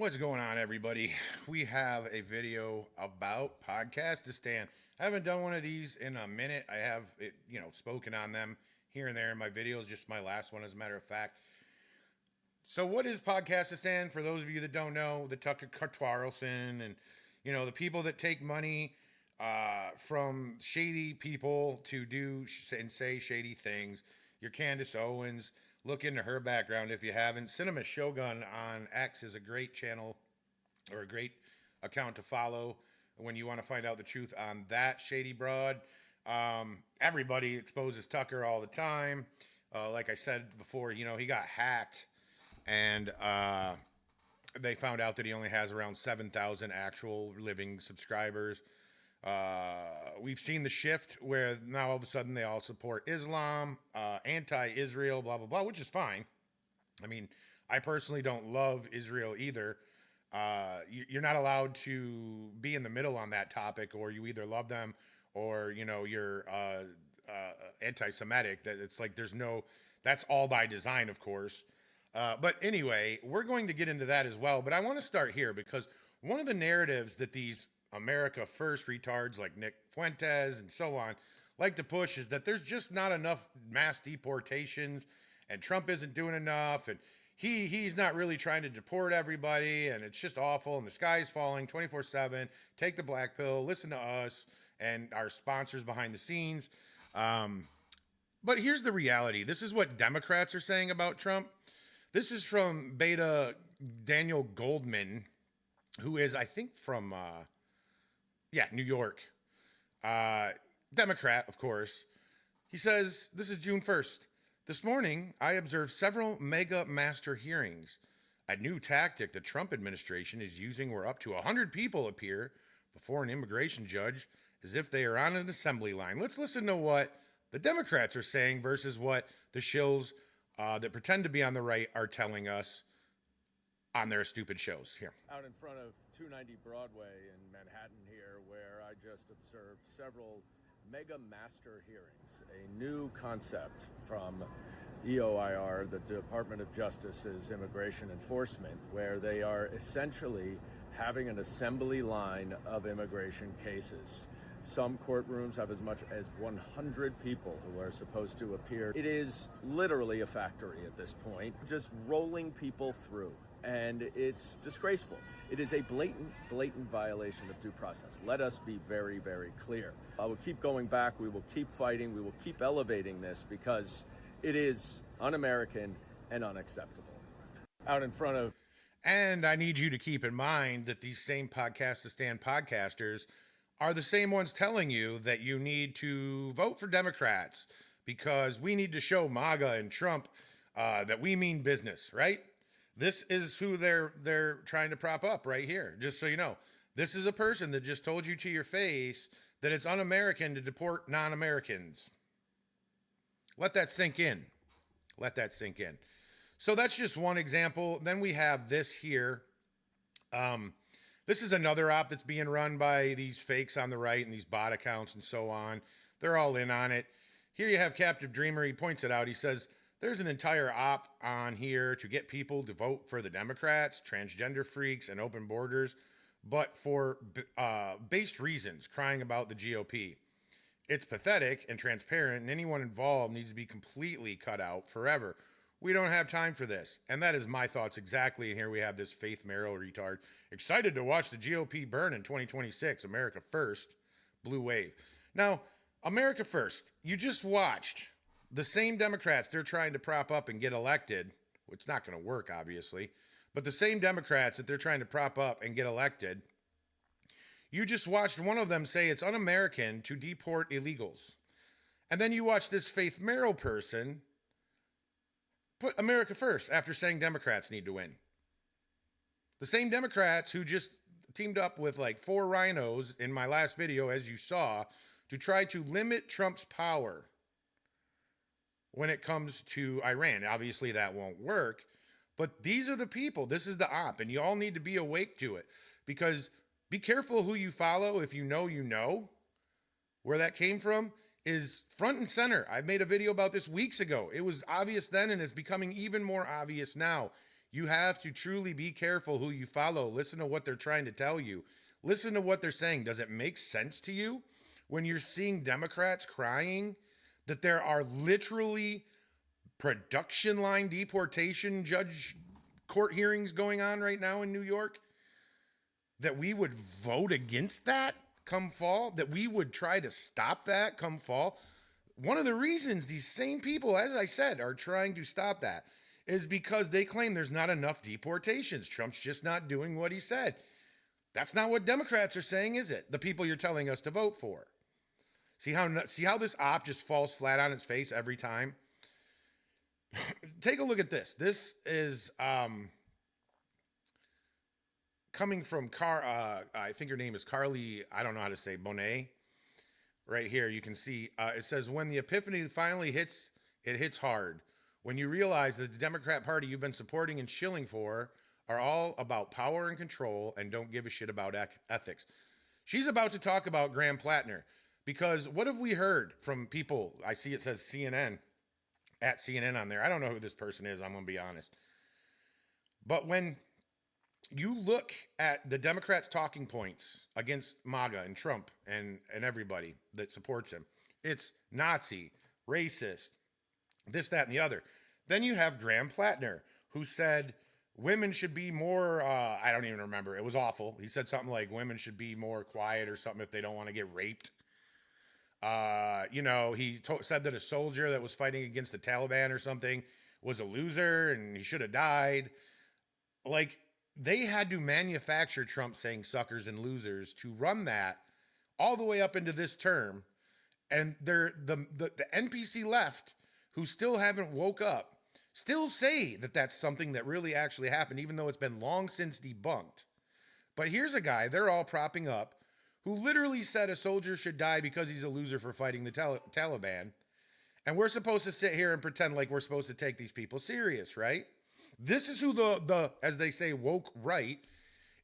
What's going on, everybody? We have a video about Podcastistan. I haven't done one of these in a minute. I have, spoken on them here and there in my videos, just my last one, as a matter of fact. So, what is Podcastistan? For those of you that don't know, the Tucker Carlson and, the people that take money from shady people to do and say shady things. Your Candace Owens. Look into her background if you haven't. Cinema Shogun on X is a great channel or a great account to follow when you want to find out the truth on that shady broad. Everybody exposes Tucker all the time. Like I said before, he got hacked and they found out that he only has around 7,000 actual living subscribers. We've seen the shift where now all of a sudden they all support Islam, anti-Israel, blah, blah, blah, which is fine. I mean, I personally don't love Israel either. You're not allowed to be in the middle on that topic, or you either love them or, you're anti-Semitic. That it's like that's all by design, of course. But anyway, we're going to get into that as well. But I want to start here because one of the narratives that these America First retards like Nick Fuentes and so on like to push is that there's just not enough mass deportations and Trump isn't doing enough and he's not really trying to deport everybody and it's just awful and the sky's falling 24/7. Take the black pill, listen to us and our sponsors behind the scenes. But here's the reality. This is what Democrats are saying about Trump. This is from Beta Daniel Goldman, who is, I think, from New York. Democrat, of course. He says, this is June 1st. This morning, I observed several mega master hearings. A new tactic the Trump administration is using where up to 100 people appear before an immigration judge as if they are on an assembly line. Let's listen to what the Democrats are saying versus what the shills that pretend to be on the right are telling us on their stupid shows. Here. Out in front of 290 Broadway in Manhattan here, where I just observed several mega master hearings, a new concept from EOIR, the Department of Justice's Immigration Enforcement, where they are essentially having an assembly line of immigration cases. Some courtrooms have as much as 100 people who are supposed to appear. It is literally a factory at this point, just rolling people through. And it's disgraceful. It is a blatant violation of due process. Let us be very, very clear. I will keep going back. We will keep fighting. We will keep elevating this because it is un-American and unacceptable. Out in front of... And I need you to keep in mind that these same Podcastistan podcasters are the same ones telling you that you need to vote for Democrats because we need to show MAGA and Trump that we mean business, right? This is who they're trying to prop up right here. Just so you know, this is a person that just told you to your face that it's un-American to deport non-Americans. Let that sink in. Let that sink in. So that's just one example. Then we have this here. This is another op that's being run by these fakes on the right and these bot accounts and so on. They're all in on it. Here you have Captive Dreamer. He points it out. He says, there's an entire op on here to get people to vote for the Democrats, transgender freaks, and open borders, but for based reasons, crying about the GOP. It's pathetic and transparent, and anyone involved needs to be completely cut out forever. We don't have time for this. And that is my thoughts exactly. And here we have this Faith Merrill retard. Excited to watch the GOP burn in 2026. America First. Blue wave. Now, America First. You just watched the same Democrats they're trying to prop up and get elected. It's not going to work, obviously. But the same Democrats that they're trying to prop up and get elected. You just watched one of them say it's un-American to deport illegals. And then you watch this Faith Merrill person put America first after saying Democrats need to win. The same Democrats who just teamed up with like 4 rhinos in my last video, as you saw, to try to limit Trump's power when it comes to Iran. Obviously, that won't work. But these are the people. This is the op. And you all need to be awake to it. Because be careful who you follow. If you know where that came from is front and center. I made a video about this weeks ago. It was obvious then, and it's becoming even more obvious now. You have to truly be careful who you follow. Listen to what they're trying to tell you. Listen to what they're saying. Does it make sense to you when you're seeing Democrats crying that there are literally production line deportation judge court hearings going on right now in New York? That we would vote against that come fall? That we would try to stop that come fall? One of the reasons these same people, as I said, are trying to stop that is because they claim there's not enough deportations. Trump's just not doing what he said. That's not what Democrats are saying, is it? The people you're telling us to vote for. See how this op just falls flat on its face every time? Take a look at this. This is coming from I think her name is Carly, I don't know how to say, Bonet. Right here, you can see it says, when the epiphany finally hits, it hits hard. When you realize that the Democrat Party you've been supporting and shilling for are all about power and control and don't give a shit about ethics. She's about to talk about Graham Plattner, because what have we heard from people? I see it says CNN, at CNN on there. I don't know who this person is, I'm going to be honest. But when you look at the Democrats' talking points against MAGA and Trump and everybody that supports him, it's Nazi, racist, this, that, and the other. Then you have Graham Plattner, who said women should be more, I don't even remember. It was awful. He said something like women should be more quiet or something if they don't want to get raped. He said that a soldier that was fighting against the Taliban or something was a loser and he should have died. Like, they had to manufacture Trump saying suckers and losers to run that all the way up into this term. And the NPC left, who still haven't woke up, still say that that's something that really actually happened, even though it's been long since debunked. But here's a guy they're all propping up who literally said a soldier should die because he's a loser for fighting the Taliban. And we're supposed to sit here and pretend like we're supposed to take these people serious, right? This is who the as they say, woke right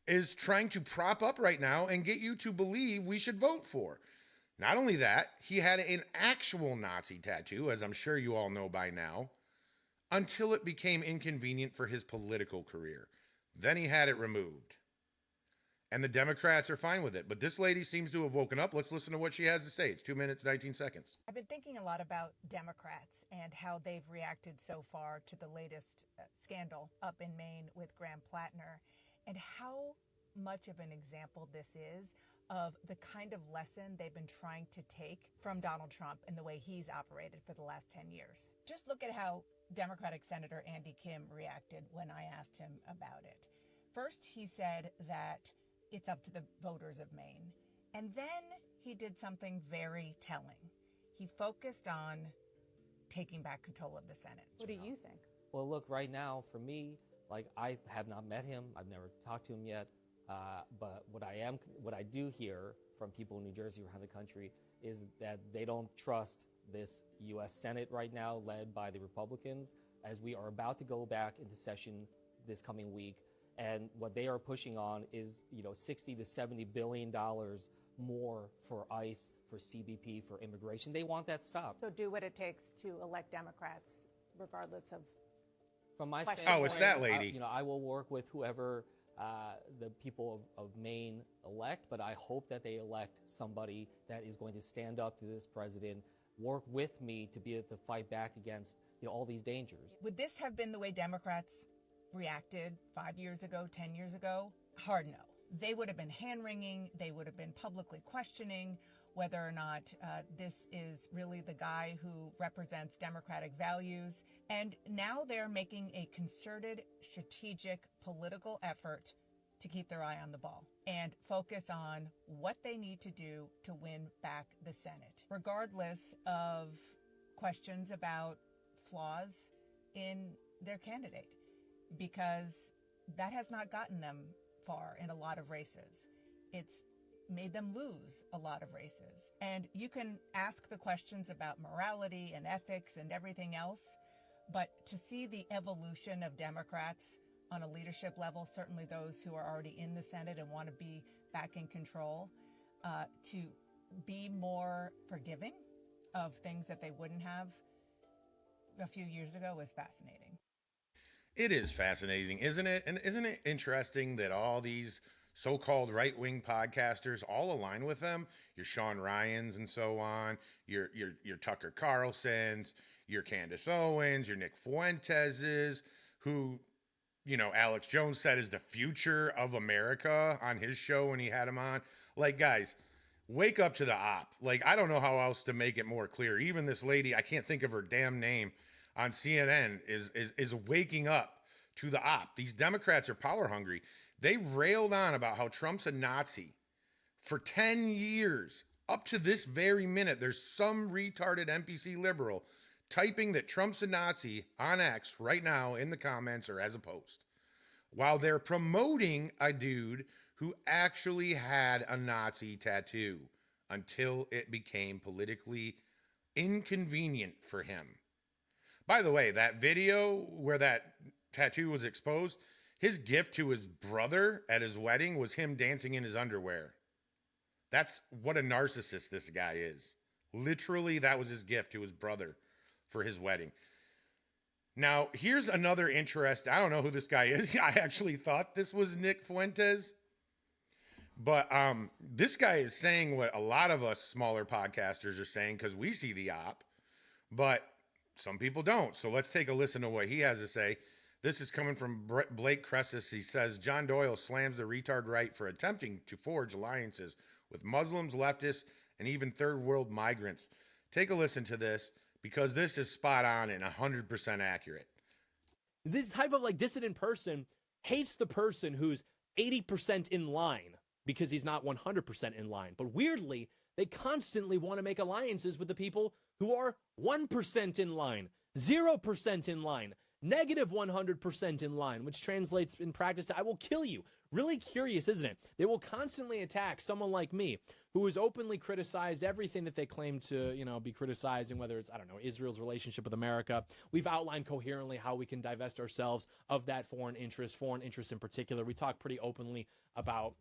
is trying to prop up right now and get you to believe we should vote for. Not only that, he had an actual Nazi tattoo, as I'm sure you all know by now, until it became inconvenient for his political career. Then he had it removed. And the Democrats are fine with it. But this lady seems to have woken up. Let's listen to what she has to say. It's 2 minutes, 19 seconds. I've been thinking a lot about Democrats and how they've reacted so far to the latest scandal up in Maine with Graham Plattner, and how much of an example this is of the kind of lesson they've been trying to take from Donald Trump and the way he's operated for the last 10 years. Just look at how Democratic Senator Andy Kim reacted when I asked him about it. First, he said that it's up to the voters of Maine. And then he did something very telling. He focused on taking back control of the Senate. What do you think? Well, look, right now, for me, I have not met him. I've never talked to him yet. But what I do hear from people in New Jersey around the country is that they don't trust this U.S. Senate right now, led by the Republicans, as we are about to go back into session this coming week. And what they are pushing on is, $60 to $70 billion more for ICE, for CBP, for immigration. They want that stopped. So do what it takes to elect Democrats, regardless of. From my Question. standpoint, Oh, it's that lady. I will work with whoever the people of Maine elect, but I hope that they elect somebody that is going to stand up to this president, work with me to be able to fight back against all these dangers. Would this have been the way Democrats reacted 5 years ago, 10 years ago? Hard no. They would have been hand-wringing. They would have been publicly questioning whether or not this is really the guy who represents democratic values. And now they're making a concerted, strategic, political effort to keep their eye on the ball and focus on what they need to do to win back the Senate, regardless of questions about flaws in their candidate, because that has not gotten them far in a lot of races. It's made them lose a lot of races. And you can ask the questions about morality and ethics and everything else, but to see the evolution of Democrats on a leadership level, certainly those who are already in the Senate and want to be back in control, to be more forgiving of things that they wouldn't have a few years ago was fascinating. It is fascinating, isn't it? And isn't it interesting that all these so-called right-wing podcasters all align with them? Your Sean Ryans and so on, your Tucker Carlsons, your Candace Owens, your Nick Fuenteses, who, Alex Jones said is the future of America on his show when he had him on. Like, guys, wake up to the op. Like, I don't know how else to make it more clear. Even this lady, I can't think of her damn name, on CNN is waking up to the op. These Democrats are power hungry. They railed on about how Trump's a Nazi for 10 years. Up to this very minute, there's some retarded NPC liberal typing that Trump's a Nazi on X right now in the comments or as a post, while they're promoting a dude who actually had a Nazi tattoo until it became politically inconvenient for him. By the way, that video where that tattoo was exposed, his gift to his brother at his wedding was him dancing in his underwear. That's what a narcissist this guy is. Literally, that was his gift to his brother for his wedding. Now, here's another interest. I don't know who this guy is. I actually thought this was Nick Fuentes. But this guy is saying what a lot of us smaller podcasters are saying because we see the op. But some people don't. So let's take a listen to what he has to say. This is coming from Blake Cressis. He says, John Doyle slams the retard right for attempting to forge alliances with Muslims, leftists, and even third world migrants. Take a listen to this because this is spot on and 100% accurate. This type of like dissident person hates the person who's 80% in line because he's not 100% in line. But weirdly, they constantly want to make alliances with the people who are 1% in line, 0% in line, negative 100% in line, which translates in practice to I will kill you. Really curious, isn't it? They will constantly attack someone like me who has openly criticized everything that they claim to, be criticizing, whether it's, Israel's relationship with America. We've outlined coherently how we can divest ourselves of that foreign interest in particular. We talk pretty openly about,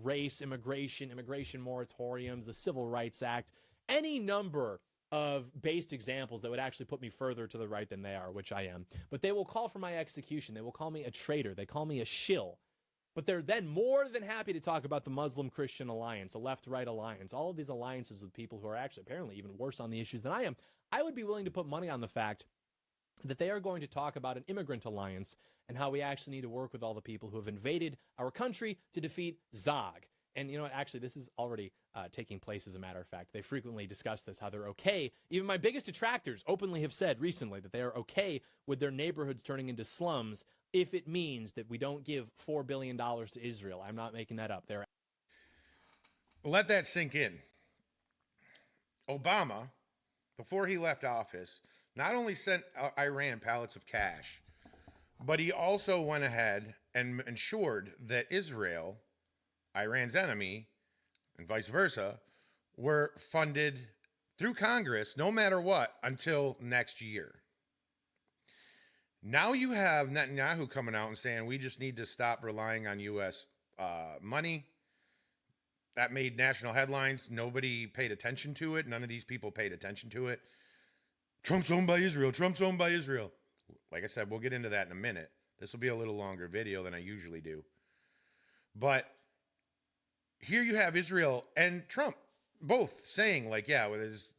race, immigration moratoriums, the Civil Rights Act, any number of based examples that would actually put me further to the right than they are, which I am. But they will call for my execution. They will call me a traitor. They call me a shill. But they're then more than happy to talk about the Muslim-Christian alliance, a left-right alliance, all of these alliances with people who are actually apparently even worse on the issues than I am. I would be willing to put money on the fact that they are going to talk about an immigrant alliance and how we actually need to work with all the people who have invaded our country to defeat Zog. And actually, this is already taking place, as a matter of fact. They frequently discuss this, how they're okay. Even my biggest detractors openly have said recently that they are okay with their neighborhoods turning into slums if it means that we don't give $4 billion to Israel. I'm not making that up. Let that sink in. Obama, before he left office, not only sent Iran pallets of cash, but he also went ahead and ensured that Israel, Iran's enemy, and vice versa, were funded through Congress, no matter what, until next year. Now you have Netanyahu coming out and saying we just need to stop relying on U.S. Money. That made national headlines. Nobody paid attention to it. None of these people paid attention to it. Trump's owned by Israel. Trump's owned by Israel. Like I said, we'll get into that in a minute. This will be a little longer video than I usually do. But here you have Israel and Trump both saying, is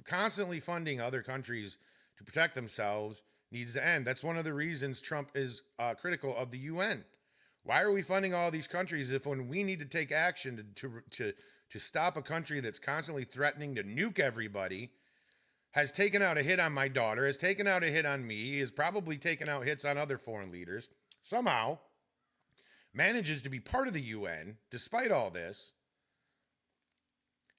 constantly funding other countries to protect themselves needs to end. That's one of the reasons Trump is critical of the UN. Why are we funding all these countries if when we need to take action to stop a country that's constantly threatening to nuke everybody, has taken out a hit on my daughter, has taken out a hit on me, has probably taken out hits on other foreign leaders, somehow manages to be part of the UN despite all this,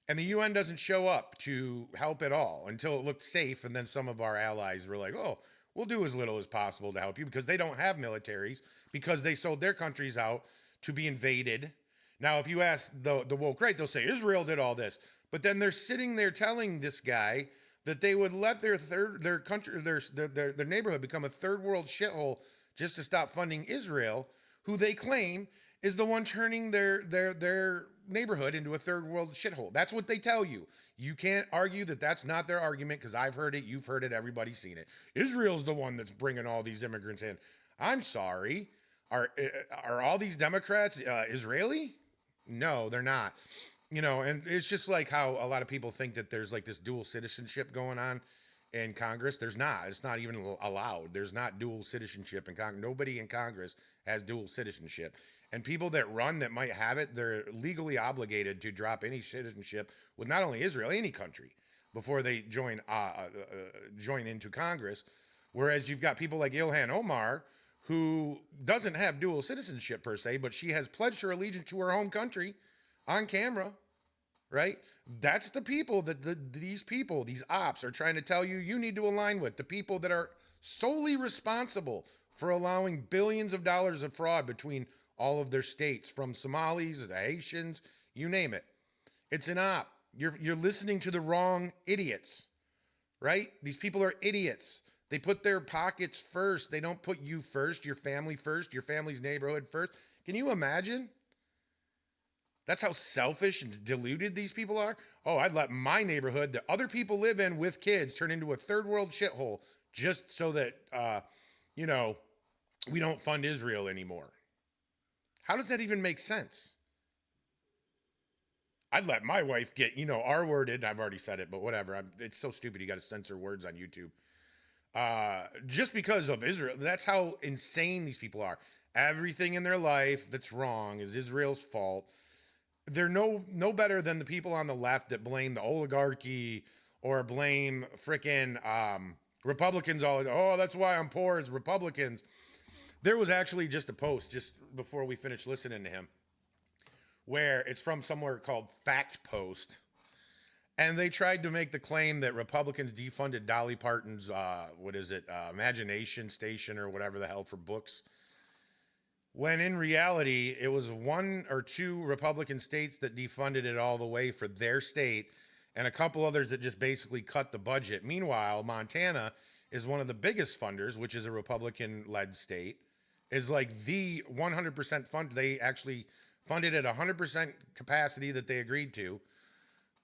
and the UN doesn't show up to help at all until it looked safe, and then some of our allies were like, oh, we'll do as little as possible to help you because they don't have militaries, because they sold their countries out to be invaded. Now, if you ask the woke right, they'll say Israel did all this, but then they're sitting there telling this guy that they would let their neighborhood become a third world shithole just to stop funding Israel, who they claim is the one turning their neighborhood into a third world shithole. That's what they tell you. You can't argue that that's not their argument because I've heard it, you've heard it, everybody's seen it. Israel's the one that's bringing all these immigrants in. I'm sorry. Are all these Democrats Israeli? No, they're not. You know, and it's just like how a lot of people think that there's like this dual citizenship going on in Congress. There's not. It's not even allowed. There's not dual citizenship in Congress. Nobody in Congress has dual citizenship. And people that run that might have it, they're legally obligated to drop any citizenship with not only Israel, any country, before they join into Congress. Whereas you've got people like Ilhan Omar, who doesn't have dual citizenship per se, but she has pledged her allegiance to her home country on camera, right? That's the people that these ops are trying to tell you you need to align with. The people that are solely responsible for allowing billions of dollars of fraud between all of their states, from Somalis, the Haitians, you name it. It's an op. You're listening to the wrong idiots, right? These people are idiots. They put their pockets first. They don't put you first, your family's neighborhood first. Can you imagine? That's how selfish and deluded these people are. Oh, I'd let my neighborhood that other people live in with kids turn into a third world shithole just so that, we don't fund Israel anymore. How does that even make sense? I'd let my wife get, R-worded. I've already said it, but whatever. It's so stupid. You got to censor words on YouTube. Just because of Israel. That's how insane these people are. Everything in their life that's wrong is Israel's fault. They're no better than the people on the left that blame the oligarchy or blame frickin' Republicans. That's why I'm poor, is Republicans. There was actually just a post just before we finished listening to him where it's from somewhere called Fact Post. And they tried to make the claim that Republicans defunded Dolly Parton's, Imagination Station or whatever the hell for books. When in reality, it was 1 or 2 Republican states that defunded it all the way for their state and a couple others that just basically cut the budget. Meanwhile, Montana is one of the biggest funders, which is a Republican-led state, is like the 100% fund. They actually funded at 100% capacity that they agreed to.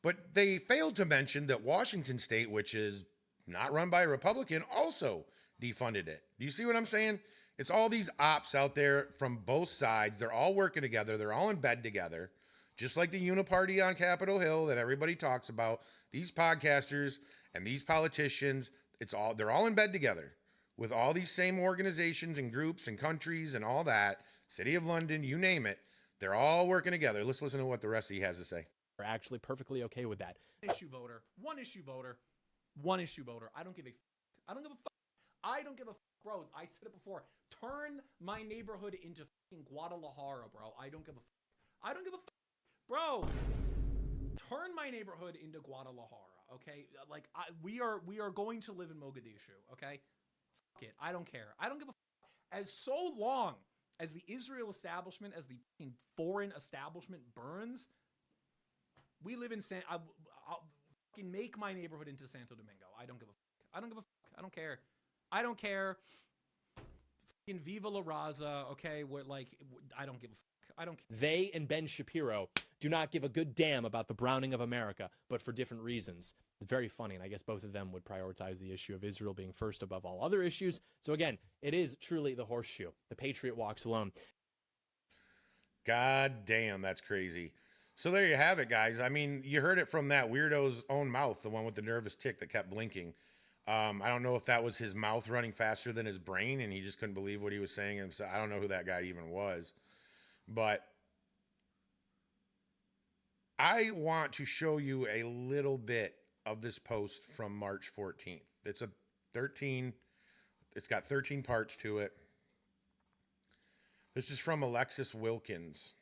But they failed to mention that Washington State, which is not run by a Republican, also defunded it. Do you see what I'm saying? It's all these ops out there from both sides. They're all working together. They're all in bed together. Just like the uniparty on Capitol Hill that everybody talks about. These podcasters and these politicians, they're all in bed together with all these same organizations and groups and countries and all that. City of London, you name it. They're all working together. Let's listen to what the rest of he has to say. Are actually perfectly okay with that. One issue voter. I don't give a fuck. I don't give a fuck. I don't give a fuck, bro. I said it before. Turn my neighborhood into fucking Guadalajara, bro. I don't give a fuck. I don't give a fuck, bro. Turn my neighborhood into Guadalajara, okay? Like we are going to live in Mogadishu, okay? Fuck it. I don't care. I don't give a fuck. As so long as the Israel establishment, as the fucking foreign establishment burns, we live in I'll fucking make my neighborhood into Santo Domingo. I don't give a fuck. I don't give a fuck. I don't care. I don't care. Fucking Viva La Raza, okay? I don't give a fuck. I don't care. They and Ben Shapiro do not give a good damn about the browning of America, but for different reasons. It's very funny, and I guess both of them would prioritize the issue of Israel being first above all other issues. So again, it is truly the horseshoe. The patriot walks alone. God damn, that's crazy. So there you have it, guys. I mean, you heard it from that weirdo's own mouth, the one with the nervous tick that kept blinking. I don't know if that was his mouth running faster than his brain and he just couldn't believe what he was saying. And so I don't know who that guy even was. But I want to show you a little bit of this post from March 14th. It's got 13 parts to it. This is from Alexis Wilkins.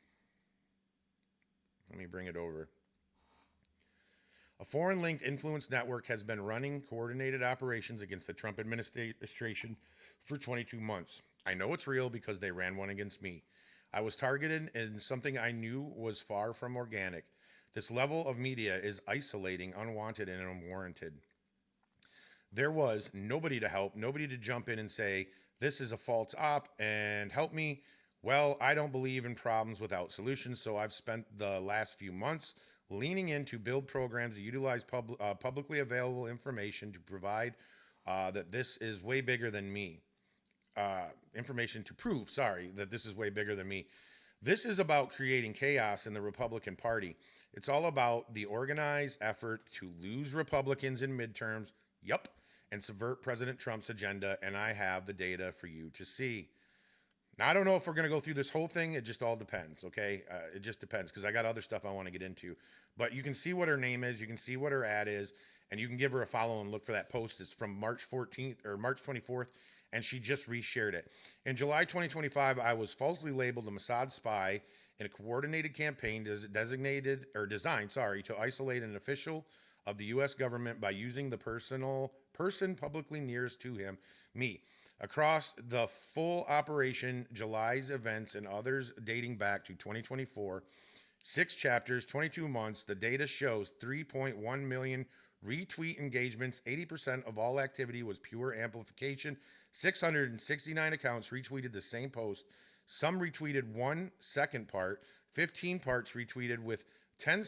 Let me bring it over. A foreign-linked influence network has been running coordinated operations against the Trump administration for 22 months. I know it's real because they ran one against me. I was targeted in something I knew was far from organic. This level of media is isolating, unwanted, and unwarranted. There was nobody to help, nobody to jump in and say, this is a false op and help me. Well, I don't believe in problems without solutions, so I've spent the last few months leaning in to build programs that utilize publicly available information to provide that this is way bigger than me. information to prove, that this is way bigger than me. This is about creating chaos in the Republican Party. It's all about the organized effort to lose Republicans in midterms, and subvert President Trump's agenda, and I have the data for you to see. Now, I don't know if we're going to go through this whole thing. It just all depends, okay? It just depends, because I got other stuff I want to get into. But you can see what her name is. You can see what her ad is, and you can give her a follow and look for that post. It's from March 14th or March 24th, and she just reshared it. In July 2025, I was falsely labeled a Mossad spy in a coordinated campaign designed to isolate an official of the U.S. government by using the person publicly nearest to him, me. Across the full operation, July's events and others dating back to 2024, 6 chapters, 22 months, the data shows 3.1 million retweet engagements. 80% of all activity was pure amplification. 669 accounts retweeted the same post. Some retweeted 1 second part. 15 parts retweeted within 10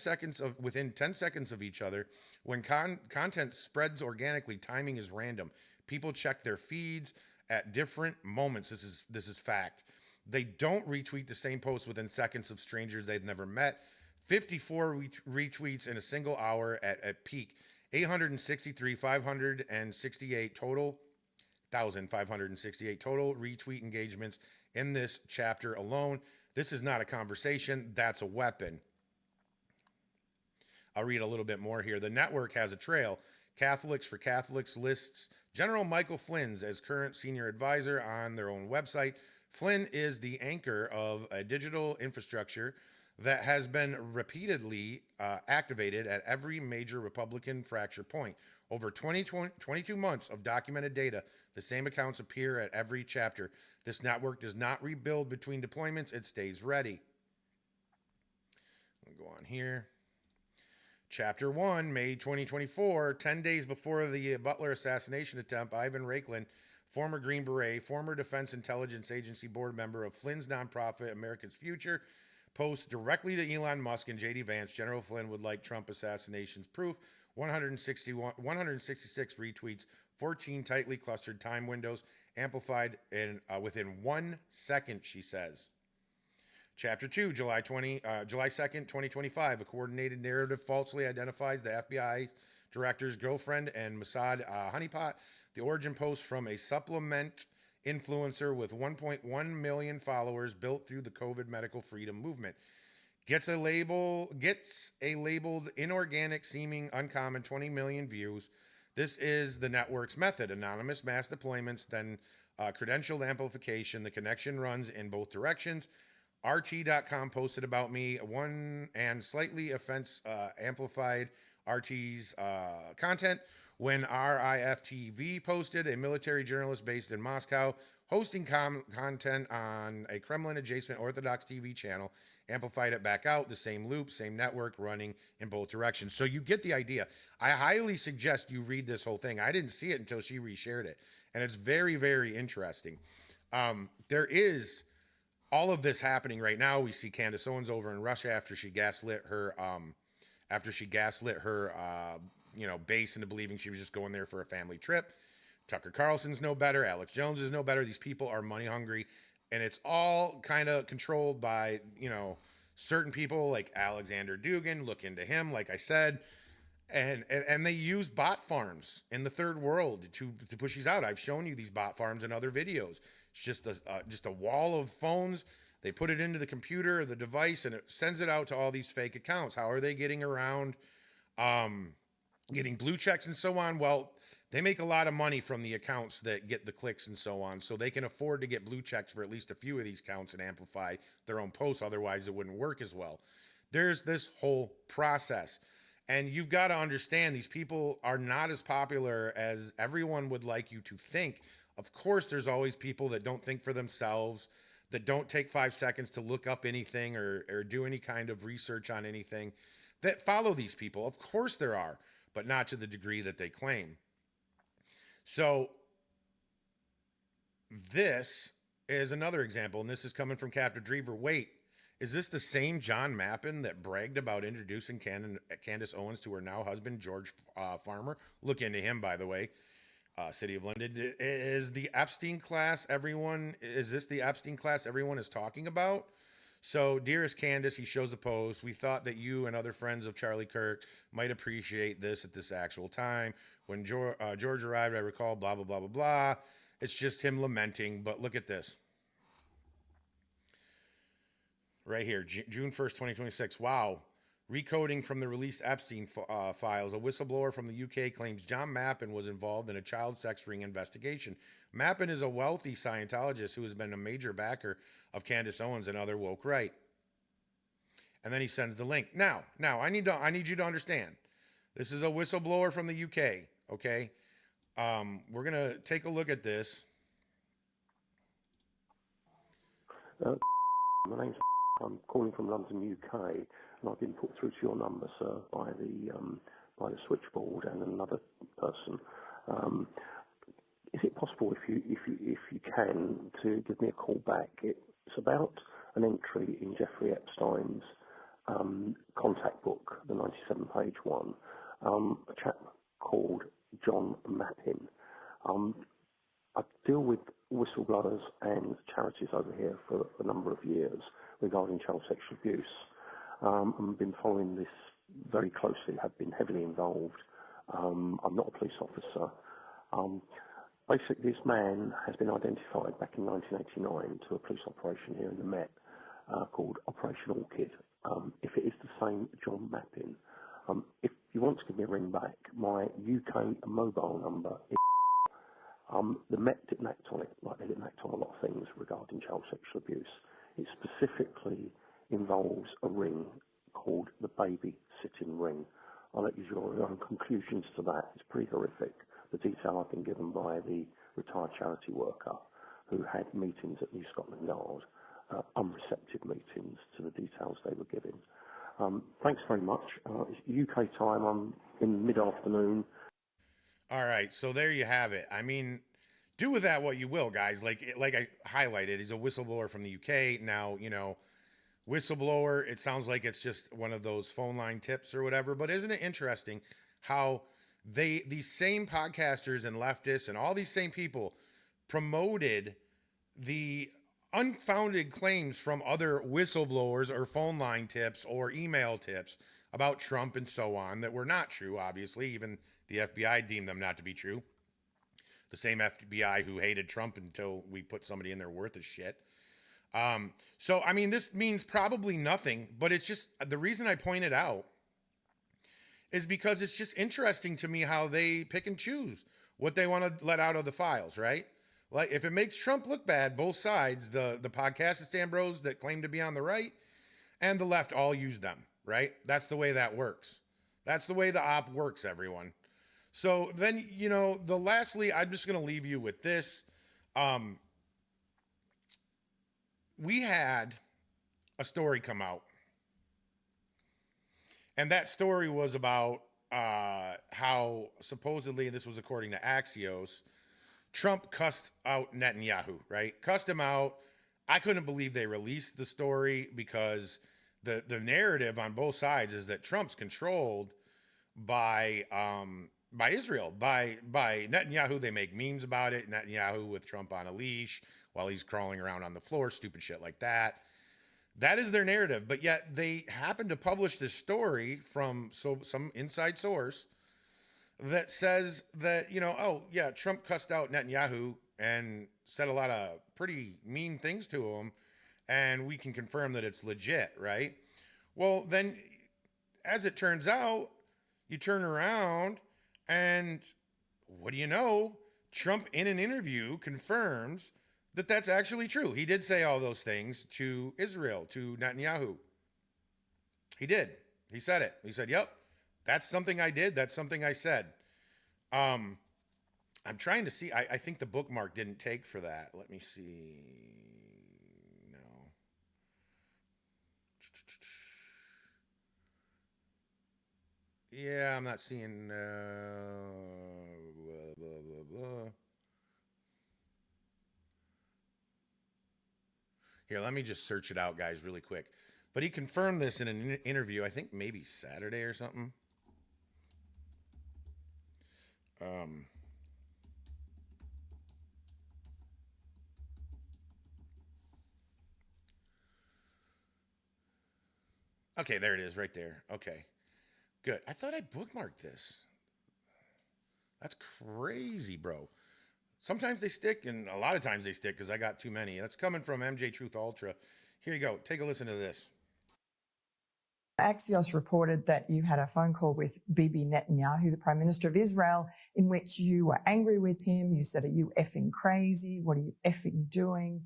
seconds of each other. When content spreads organically, timing is random. People check their feeds at different moments. This is fact. They don't retweet the same post within seconds of strangers they've never met. 54 retweets in a single hour at peak. 863, 568 total. 1,568 total retweet engagements in this chapter alone. This is not a conversation. That's a weapon. I'll read a little bit more here. The network has a trail. Catholics for Catholics lists General Michael Flynn's as current senior advisor on their own website. Flynn is the anchor of a digital infrastructure that has been repeatedly activated at every major Republican fracture point. Over 22 months of documented data, the same accounts appear at every chapter. This network does not rebuild between deployments. It stays ready. We'll go on here. Chapter 1, May 2024, 10 days before the Butler assassination attempt, Ivan Raiklin, former Green Beret, former Defense Intelligence Agency board member of Flynn's nonprofit America's Future, posts directly to Elon Musk and J.D. Vance. General Flynn would like Trump assassination's proof. 166 retweets, 14 tightly clustered time windows, amplified within 1 second, she says. Chapter 2, July 2nd, 2025. A coordinated narrative falsely identifies the FBI director's girlfriend and Mossad honeypot. The origin post from a supplement influencer with 1.1 million followers built through the COVID medical freedom movement. Gets a labeled inorganic seeming uncommon 20 million views. This is the network's method. Anonymous mass deployments, then credentialed amplification. The connection runs in both directions. RT.com posted about me, one and slightly amplified RT's content. When RIFTV posted, a military journalist based in Moscow, hosting content on a Kremlin-adjacent Orthodox TV channel, amplified it back out, the same loop, same network running in both directions. So you get the idea. I highly suggest you read this whole thing. I didn't see it until she reshared it, and it's very, very interesting. There is all of this happening right now. We see Candace Owens over in Russia after she gaslit her base into believing she was just going there for a family trip. Tucker Carlson's no better. Alex Jones is no better. These people are money hungry, and it's all kind of controlled by, certain people like Alexander Dugin. Look into him, like I said, and they use bot farms in the third world to push these out. I've shown you these bot farms in other videos. It's just a wall of phones. They put it into the computer or the device, and it sends it out to all these fake accounts. How are they getting around getting blue checks and so on? Well, they make a lot of money from the accounts that get the clicks and so on, so they can afford to get blue checks for at least a few of these accounts and amplify their own posts. Otherwise, it wouldn't work as well. There's this whole process, and you've got to understand these people are not as popular as everyone would like you to think. Of course, there's always people that don't think for themselves, that don't take 5 seconds to look up anything or do any kind of research on anything, that follow these people. Of course there are, but not to the degree that they claim. So this is another example, and this is coming from Captain Drever. Wait, is this the same John Mappin that bragged about introducing Candace Owens to her now husband, George Farmer? Look into him, by the way. City of London. Is the Epstein class is this the Epstein class everyone is talking about? So, dearest Candace, he shows the post. We thought that you and other friends of Charlie Kirk might appreciate this at this actual time. When George arrived, I recall, blah, blah, blah, blah, blah. It's just him lamenting, but look at this. Right here, June 1st, 2026. Wow. Recoding from the released Epstein files. A whistleblower from the UK claims John Mappin was involved in a child sex ring investigation. Mappin is a wealthy Scientologist who has been a major backer of Candace Owens and other woke right. And then he sends the link. Now, I need you to understand. This is a whistleblower from the UK, okay? We're going to take a look at this. My name's I'm calling from London, UK, and I've been put through to your number, sir, by the switchboard and another person. Is it possible, if you can, to give me a call back? It's about an entry in Jeffrey Epstein's contact book, the 97-page one, a chap called John Mappin. I deal with whistleblowers and charities over here for a number of years regarding child sexual abuse. I've been following this very closely, have been heavily involved. I'm not a police officer. Basically, this man has been identified back in 1989 to a police operation here in the Met called Operation Orchid. If it is the same John Mappin, if you want to give me a ring back, my UK mobile number is the Met didn't act on it, like they didn't act on a lot of things regarding child sexual abuse. It specifically involves a ring called the baby sitting ring. I'll let you draw your own conclusions to that. It's pretty horrific. The detail I've been given by the retired charity worker who had meetings at New Scotland Yard, unreceptive meetings to the details they were giving. Thanks very much. It's UK time. I'm in mid-afternoon. All right, so there you have it. I mean, do with that what you will, guys. Like I highlighted, he's a whistleblower from the UK. Now, whistleblower, it sounds like it's just one of those phone line tips or whatever, but isn't it interesting how these same podcasters and leftists and all these same people promoted the unfounded claims from other whistleblowers or phone line tips or email tips about Trump and so on that were not true, obviously. Even the FBI deemed them not to be true. The same FBI who hated Trump until we put somebody in there worth of shit. So, I mean, this means probably nothing, but it's just the reason I point it out is because it's just interesting to me how they pick and choose what they want to let out of the files, right? Like, if it makes Trump look bad, both sides, the Podcastistan bros that claim to be on the right and the left all use them, right? That's the way that works. That's the way the op works, everyone. So then, lastly, I'm just going to leave you with this. We had a story come out. And that story was about how supposedly, this was according to Axios, Trump cussed out Netanyahu, right? Cussed him out. I couldn't believe they released the story because the narrative on both sides is that Trump's controlled by Israel, by Netanyahu. They make memes about it. Netanyahu with Trump on a leash while he's crawling around on the floor, stupid shit like that. That is their narrative. But yet they happen to publish this story from some inside source that says that, Trump cussed out Netanyahu and said a lot of pretty mean things to him, and we can confirm that it's legit, right? Well, then, as it turns out, you turn around and what do you know? Trump, in an interview, confirms that that's actually true. He did say all those things to Israel, to Netanyahu. He did. He said it. He said, yep, that's something I did. That's something I said. I'm trying to see. I think the bookmark didn't take for that. Let me see. No. Yeah, I'm not seeing blah, blah, blah, blah. Here, let me just search it out, guys, really quick. But he confirmed this in an interview, I think maybe Saturday or something. Okay, there it is right there. Okay, good. I thought I bookmarked this. That's crazy, bro. Sometimes they stick, and a lot of times they stick because I got too many. That's coming from MJ Truth Ultra. Here you go. Take a listen to this. Axios reported that you had a phone call with Bibi Netanyahu, the Prime Minister of Israel, in which you were angry with him. You said, "Are you effing crazy? What are you effing doing?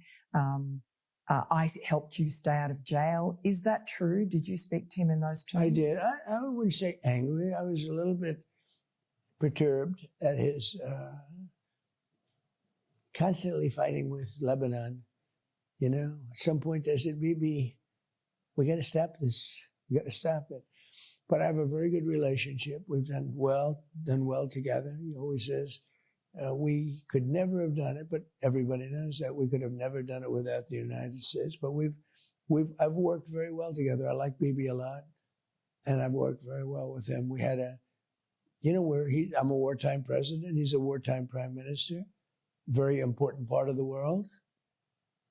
I helped you stay out of jail." Is that true? Did you speak to him in those terms? I did. I wouldn't say angry. I was a little bit perturbed at his constantly fighting with Lebanon. You know, at some point I said, Bibi, we got to stop this. We got to stop it. But I have a very good relationship. We've done well together. He always says, we could never have done it, but everybody knows that we could have never done it without the United States. But I've worked very well together. I like Bibi a lot, and I've worked very well with him. We had I'm a wartime president. He's a wartime prime minister. Very important part of the world.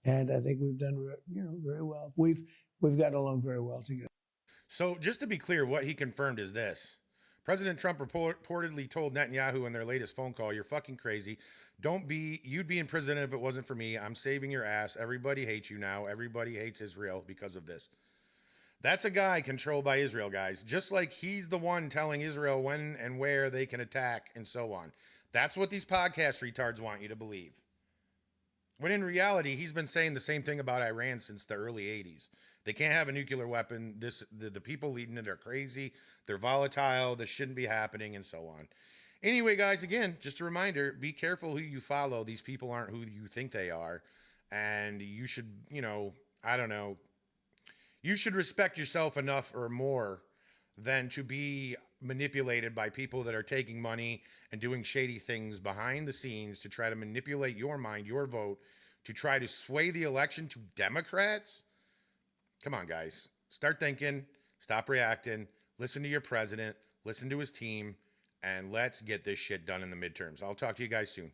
And I think we've done, very well. We've gotten along very well together. So just to be clear, what he confirmed is this. President Trump reportedly told Netanyahu in their latest phone call, "You're fucking crazy. You'd be in prison if it wasn't for me. I'm saving your ass. Everybody hates you now. Everybody hates Israel because of this." That's a guy controlled by Israel, guys. Just like he's the one telling Israel when and where they can attack and so on. That's what these podcast retards want you to believe. When in reality, he's been saying the same thing about Iran since the early 80s. They can't have a nuclear weapon. The people leading it are crazy. They're volatile. This shouldn't be happening, and so on. Anyway, guys, again, just a reminder, be careful who you follow. These people aren't who you think they are. And you should, you should respect yourself enough or more than to be manipulated by people that are taking money and doing shady things behind the scenes to try to manipulate your mind, your vote, to try to sway the election to Democrats. Come on, guys. Start thinking, stop reacting, listen to your president, listen to his team, and let's get this shit done in the midterms. I'll talk to you guys soon.